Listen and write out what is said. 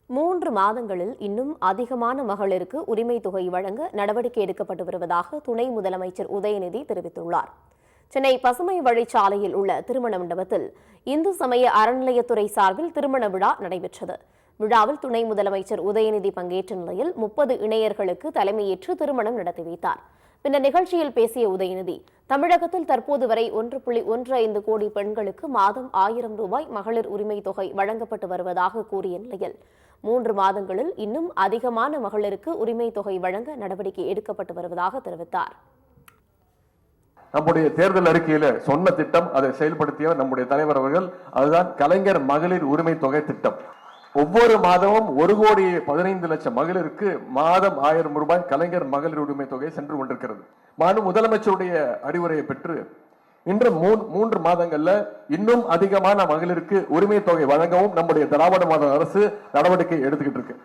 3 மாதங்களில் இன்னும் அதிகமான மகளிருக்கு உரிமை தொகை வழங்க நடவடிக்கை எடுக்கப்பட்டு வருவதாக துணை முதலமைச்சர் உதயநிதி தெரிவித்துள்ளார். சென்னை பசுமை வழிச்சாலையில் உள்ள திருமண மண்டபத்தில் இந்து சமய அறநிலையத்துறை சார்பில் திருமண விழா நடைபெற்றது. விழாவில் துணை முதலமைச்சர் உதயநிதி பங்கேற்ற நிலையில் 30 இணையர்களுக்கு தலைமையேற்று திருமணம் நடத்தி வைத்தார். பின்னர் நிகழ்ச்சியில் பேசிய உதயநிதி, தமிழகத்தில் தற்போது வரை 1.15 கோடி பெண்களுக்கு மாதம் 1000 ரூபாய் மகளிர் உரிமை தொகை வழங்கப்பட்டு வருவதாக கூறிய நிலையில் 3 மாதங்களில் இன்னும் அதிகமான மகளிருக்கு உரிமை தொகை வழங்க நடவடிக்கை எடுக்கப்பட்டு வருவதாக தெரிவித்தார். நம்முடைய தேர்தல் அறிக்கையில சொன்ன திட்டம், அதை செயல்படுத்தியவர் நம்முடைய தலைவர் அவர்கள். அதுதான் கலைஞர் மகளிர் உரிமை தொகை திட்டம். ஒவ்வொரு மாதமும் 1,15,00,000 மகளிருக்கு மாதம் 1000 ரூபாய் கலைஞர் மகளிர் உரிமை தொகை சென்று கொண்டிருக்கிறது. முதலமைச்சருடைய அறிவுரையை பெற்று இன்று 3 மாதங்கள்ல இன்னும் அதிகமான மகளிருக்கு உரிமை தொகை வழங்கவும் நம்முடைய திராவிட மாடல் அரசு நடவடிக்கை எடுத்துக்கிட்டு இருக்கு.